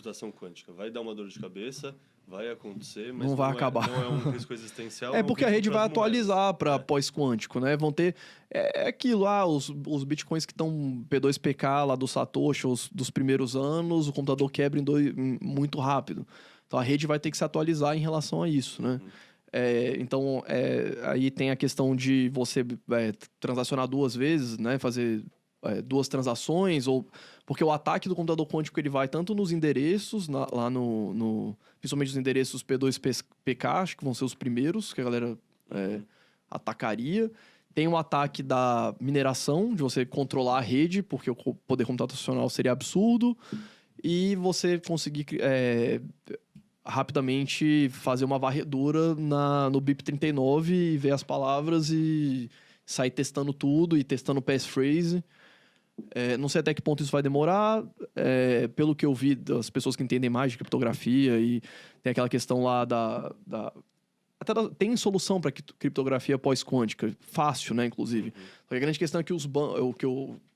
computação quântica. Vai dar uma dor de cabeça, vai acontecer, mas não vai acabar. Não é um risco existencial. É porque a rede vai risco pras atualizar para moedas. pós-quântico, né? Vão ter... É aquilo, os bitcoins que estão P2PK lá do Satoshi, dos primeiros anos, o computador quebra muito rápido. Então a rede vai ter que se atualizar em relação a isso, né? Então, aí tem a questão de você transacionar duas vezes, né? Fazer duas transações, porque o ataque do computador quântico ele vai tanto nos endereços, lá principalmente os endereços P2PK, acho que vão ser os primeiros que a galera atacaria. Tem um ataque da mineração, de você controlar a rede, porque o poder computacional seria absurdo, e você conseguir rapidamente fazer uma varredura no BIP39 e ver as palavras e sair testando tudo e testando o passphrase. Não sei até que ponto isso vai demorar. Pelo que eu vi das pessoas que entendem mais de criptografia, e tem aquela questão lá tem solução para criptografia pós-quântica, fácil, né, inclusive. A grande questão é que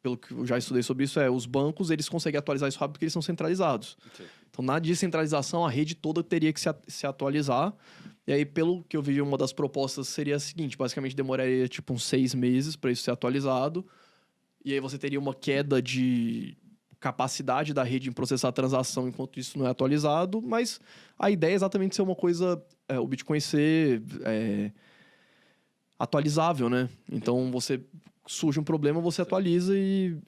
pelo que eu já estudei sobre isso, os bancos eles conseguem atualizar isso rápido porque eles são centralizados. Sim. Então, na descentralização, a rede toda teria que se atualizar. E aí, pelo que eu vi, uma das propostas seria a seguinte: basicamente demoraria tipo uns 6 meses para isso ser atualizado. E aí você teria uma queda de capacidade da rede em processar a transação enquanto isso não é atualizado, mas a ideia é exatamente ser uma coisa, o Bitcoin ser atualizável, né? Então, surge um problema, você atualiza e...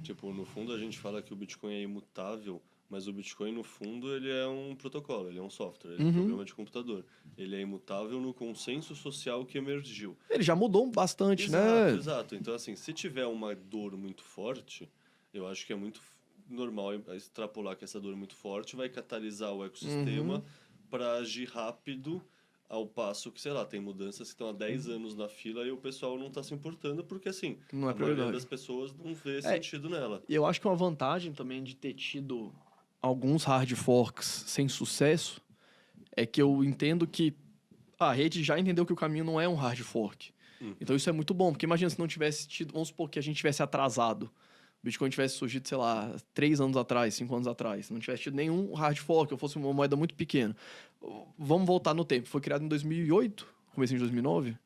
Tipo, no fundo a gente fala que o Bitcoin é imutável, mas o Bitcoin, no fundo, ele é um protocolo, ele é um software, ele é um programa de computador. Ele é imutável no consenso social que emergiu. Ele já mudou bastante, né? Exato. Então, assim, se tiver uma dor muito forte, eu acho que é muito normal extrapolar que essa dor muito forte vai catalisar o ecossistema para agir rápido, ao passo que, sei lá, tem mudanças que estão há 10 anos na fila e o pessoal não está se importando porque, assim, não é a maioria das pessoas não vê sentido nela. E eu acho que uma vantagem também de ter tido alguns hard forks sem sucesso é que eu entendo que a rede já entendeu que o caminho não é um hard fork. Então isso é muito bom, porque imagina se não tivesse tido... Vamos supor que a gente tivesse atrasado. O Bitcoin tivesse surgido, sei lá, 3 anos atrás, 5 anos atrás. Não tivesse tido nenhum hard fork, ou fosse uma moeda muito pequena. Vamos voltar no tempo. Foi criado em 2008? Comecinho de 2009?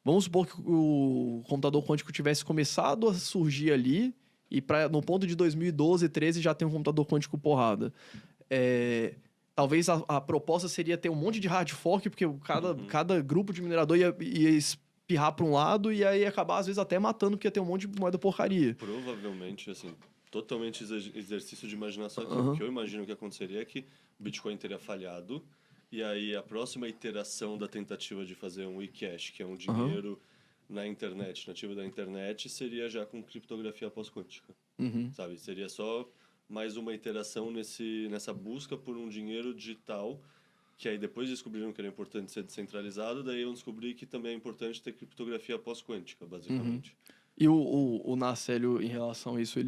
Vamos supor que o computador quântico tivesse começado a surgir ali e no ponto de 2012, 13 já tem um computador quântico porrada. Talvez a proposta seria ter um monte de hard fork, porque cada grupo de minerador ia espirrar para um lado e aí acabar, às vezes, até matando, porque ia ter um monte de moeda porcaria. Provavelmente, assim, totalmente exercício de imaginação aqui. O que eu imagino que aconteceria é que o Bitcoin teria falhado e aí a próxima iteração da tentativa de fazer um eCash, que é um dinheiro na internet, nativo da internet, seria já com criptografia pós-quântica. Sabe? Seria só mais uma iteração nessa busca por um dinheiro digital, que aí depois descobriram que era importante ser descentralizado, daí eu descobri que também é importante ter criptografia pós-quântica, basicamente. E o Nacélio, em relação a isso,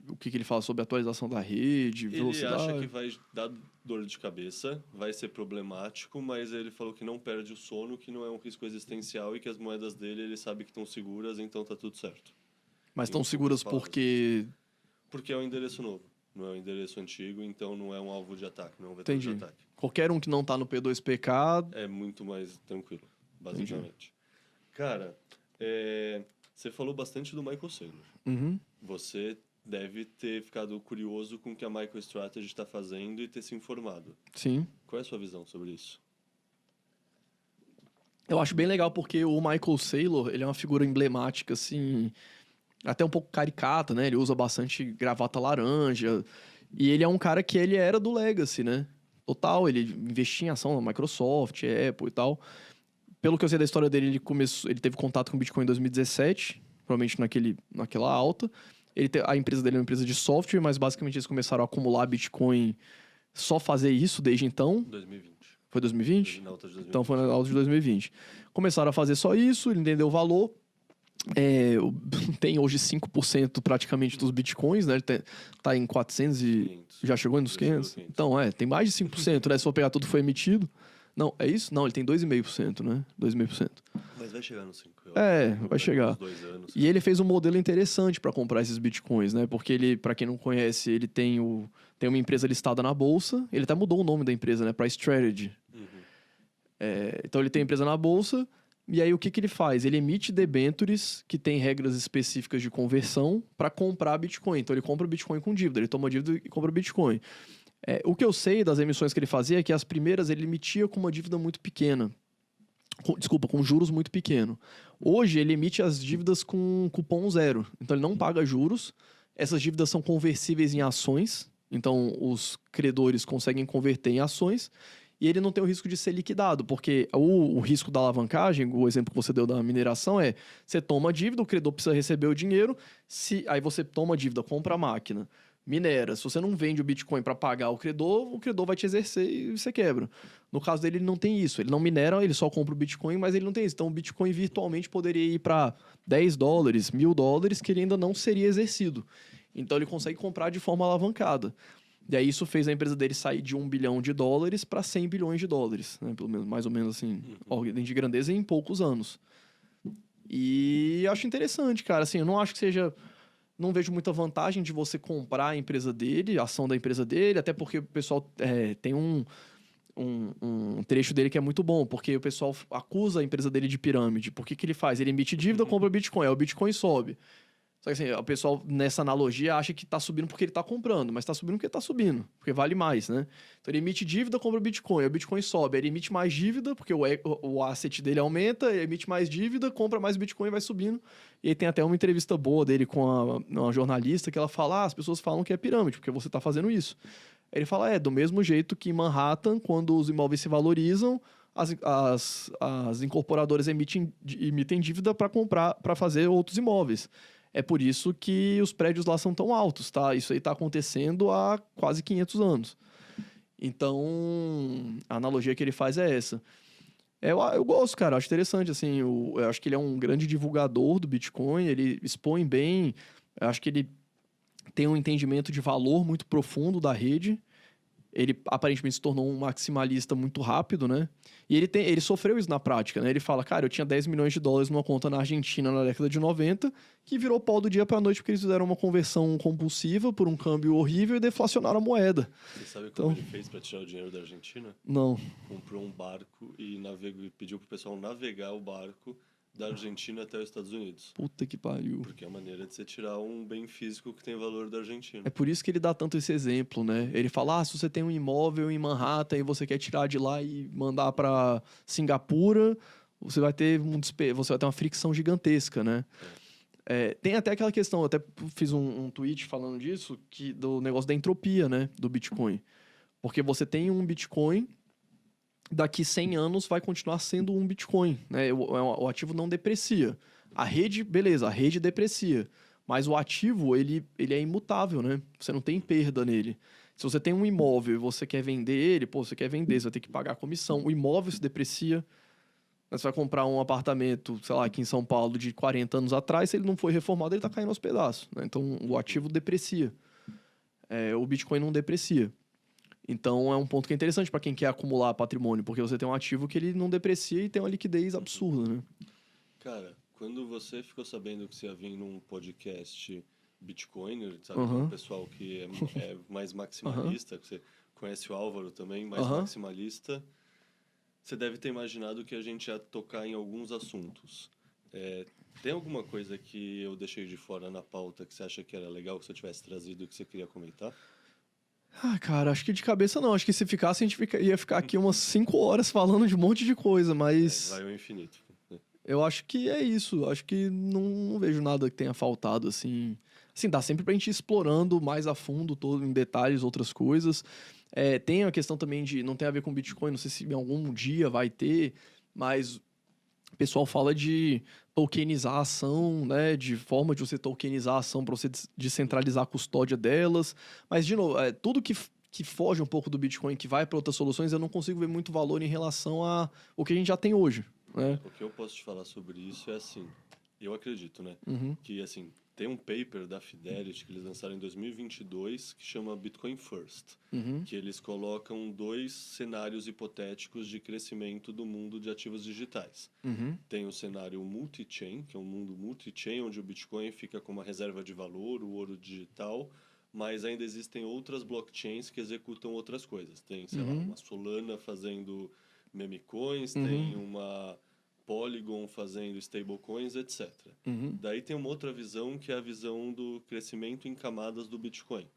o que ele fala sobre a atualização da rede, velocidade? Ele acha que vai dar dor de cabeça, vai ser problemático, mas ele falou que não perde o sono, que não é um risco existencial e que as moedas dele ele sabe que estão seguras, então tá tudo certo. Mas estão seguras porque... Porque é um endereço novo, não é um endereço antigo, então não é um alvo de ataque, não é um vetor de ataque. Qualquer um que não tá no P2PK... É muito mais tranquilo, basicamente. Cara, você falou bastante do Michael Saylor. Você deve ter ficado curioso com o que a MicroStrategy está fazendo e ter se informado. Sim. Qual é a sua visão sobre isso? Eu acho bem legal porque o Michael Saylor, ele é uma figura emblemática, assim, até um pouco caricata, né? Ele usa bastante gravata laranja. E ele é um cara que ele era do Legacy, né? Total, ele investia em ação na Microsoft, Apple e tal. Pelo que eu sei da história dele, ele teve contato com o Bitcoin em 2017, provavelmente naquela alta. A empresa dele é uma empresa de software, mas basicamente eles começaram a acumular Bitcoin, só fazer isso desde então. 2020. Foi 2020? Foi na alta de 2020. Então foi na alta de 2020. Começaram a fazer só isso, ele entendeu o valor. Tem hoje 5% praticamente dos Bitcoins, né? Ele tá em 400 e... 500. Já chegou nos 500? Então, tem mais de 5%, né? Se for pegar tudo que foi emitido. Não, é isso? Não, ele tem 2,5%, né? 2,5%. Mas Mas vai chegar nos 5. Vai chegar. Uns 2 anos. E ele fez um modelo interessante para comprar esses bitcoins, né? Porque ele, para quem não conhece, ele tem uma empresa listada na bolsa. Ele até mudou o nome da empresa, né? Para Strategy. Então ele tem a empresa na bolsa. E aí o que ele faz? Ele emite debêntures que tem regras específicas de conversão para comprar Bitcoin. Então ele compra Bitcoin com dívida. Ele toma dívida e compra Bitcoin. O que eu sei das emissões que ele fazia é que as primeiras ele emitia com uma dívida muito pequena. Com juros muito pequeno. Hoje, ele emite as dívidas com cupom 0. Então, ele não paga juros. Essas dívidas são conversíveis em ações. Então, os credores conseguem converter em ações. E ele não tem o risco de ser liquidado. Porque o risco da alavancagem, o exemplo que você deu da mineração é... Você toma a dívida, o credor precisa receber o dinheiro. Aí você toma a dívida, compra a máquina, minera. Se você não vende o Bitcoin para pagar o credor vai te exercer e você quebra. No caso dele, ele não tem isso. Ele não minera, ele só compra o Bitcoin, mas ele não tem isso. Então, o Bitcoin virtualmente poderia ir para $10, $1.000, que ele ainda não seria exercido. Então, ele consegue comprar de forma alavancada. E aí, isso fez a empresa dele sair de $1 bilhão para $100 bilhões, né? Pelo menos, mais ou menos assim, ordem de grandeza em poucos anos. E eu acho interessante, cara. Assim, eu não acho que seja... Não vejo muita vantagem de você comprar a empresa dele, a ação da empresa dele, até porque o pessoal tem um trecho dele que é muito bom, porque o pessoal acusa a empresa dele de pirâmide. Por que ele faz? Ele emite dívida, compra Bitcoin, aí o Bitcoin sobe. Só que assim, o pessoal, nessa analogia, acha que tá subindo porque ele tá comprando, mas tá subindo porque tá subindo, porque vale mais, né? Então ele emite dívida, compra Bitcoin, aí o Bitcoin sobe, aí ele emite mais dívida, porque o asset dele aumenta, ele emite mais dívida, compra mais Bitcoin e vai subindo. E aí tem até uma entrevista boa dele com uma jornalista que ela fala, as pessoas falam que é pirâmide, porque você tá fazendo isso. Ele fala, do mesmo jeito que em Manhattan, quando os imóveis se valorizam, as incorporadoras emitem dívida para comprar, para fazer outros imóveis. É por isso que os prédios lá são tão altos, tá? Isso aí está acontecendo há quase 500 anos. Então, a analogia que ele faz é essa. Eu gosto, cara. Acho interessante, assim. Eu acho que ele é um grande divulgador do Bitcoin. Ele expõe bem. Eu acho que ele tem um entendimento de valor muito profundo da rede. Ele aparentemente se tornou um maximalista muito rápido, né? E ele sofreu isso na prática, né? Ele fala, cara, eu tinha $10 milhões numa conta na Argentina na década de 90, que virou pó do dia pra noite porque eles fizeram uma conversão compulsiva por um câmbio horrível e deflacionaram a moeda. Você sabe como ele fez para tirar o dinheiro da Argentina? Não. Comprou um barco e pediu pro pessoal navegar o barco da Argentina até os Estados Unidos. Puta que pariu. Porque é a maneira de você tirar um bem físico que tem valor da Argentina. É por isso que ele dá tanto esse exemplo, né? Ele fala, se você tem um imóvel em Manhattan e você quer tirar de lá e mandar para Singapura, você vai ter uma fricção gigantesca, né? Tem até aquela questão, eu até fiz um tweet falando disso, do negócio da entropia, né? Do Bitcoin. Porque você tem um Bitcoin, daqui 100 anos vai continuar sendo um Bitcoin, né? O ativo não deprecia. A rede, beleza, a rede deprecia. Mas o ativo, ele é imutável, né? Você não tem perda nele. Se você tem um imóvel e você quer vender ele, você quer vender, você vai ter que pagar a comissão. O imóvel se deprecia. Você vai comprar um apartamento, sei lá, aqui em São Paulo, de 40 anos atrás, se ele não foi reformado, ele está caindo aos pedaços, né? Então, o ativo deprecia. O Bitcoin não deprecia. Então, é um ponto que é interessante para quem quer acumular patrimônio, porque você tem um ativo que ele não deprecia e tem uma liquidez absurda, né? Cara, quando você ficou sabendo que você ia vir num podcast Bitcoiner, sabe? Um pessoal que é mais maximalista, que você conhece o Álvaro também, mais maximalista, você deve ter imaginado que a gente ia tocar em alguns assuntos. Tem alguma coisa que eu deixei de fora na pauta que você acha que era legal que você tivesse trazido e que você queria comentar? Cara, acho que de cabeça não. Acho que se ficasse, a gente ia ficar aqui umas 5 horas falando de um monte de coisa, mas... vai ao infinito. Eu acho que é isso. Acho que não vejo nada que tenha faltado, assim. Assim, dá sempre pra gente ir explorando mais a fundo, todo em detalhes, outras coisas. Tem a questão também de... Não tem a ver com Bitcoin, não sei se em algum dia vai ter, mas o pessoal fala de tokenizar a ação, né? De forma de você tokenizar a ação para você descentralizar a custódia delas. Mas, de novo, tudo que foge um pouco do Bitcoin, que vai para outras soluções, eu não consigo ver muito valor em relação ao que a gente já tem hoje, né? O que eu posso te falar sobre isso é assim, eu acredito, né? Que, assim, Tem um paper da Fidelity que eles lançaram em 2022 que chama Bitcoin First, que eles colocam 2 cenários hipotéticos de crescimento do mundo de ativos digitais. Tem o cenário multi-chain, que é um mundo multi-chain, onde o Bitcoin fica como uma reserva de valor, o ouro digital, mas ainda existem outras blockchains que executam outras coisas. Tem, sei lá, uma Solana fazendo meme coins, tem uma Polygon fazendo stablecoins, etc. Daí tem uma outra visão que é a visão do crescimento em camadas do Bitcoin.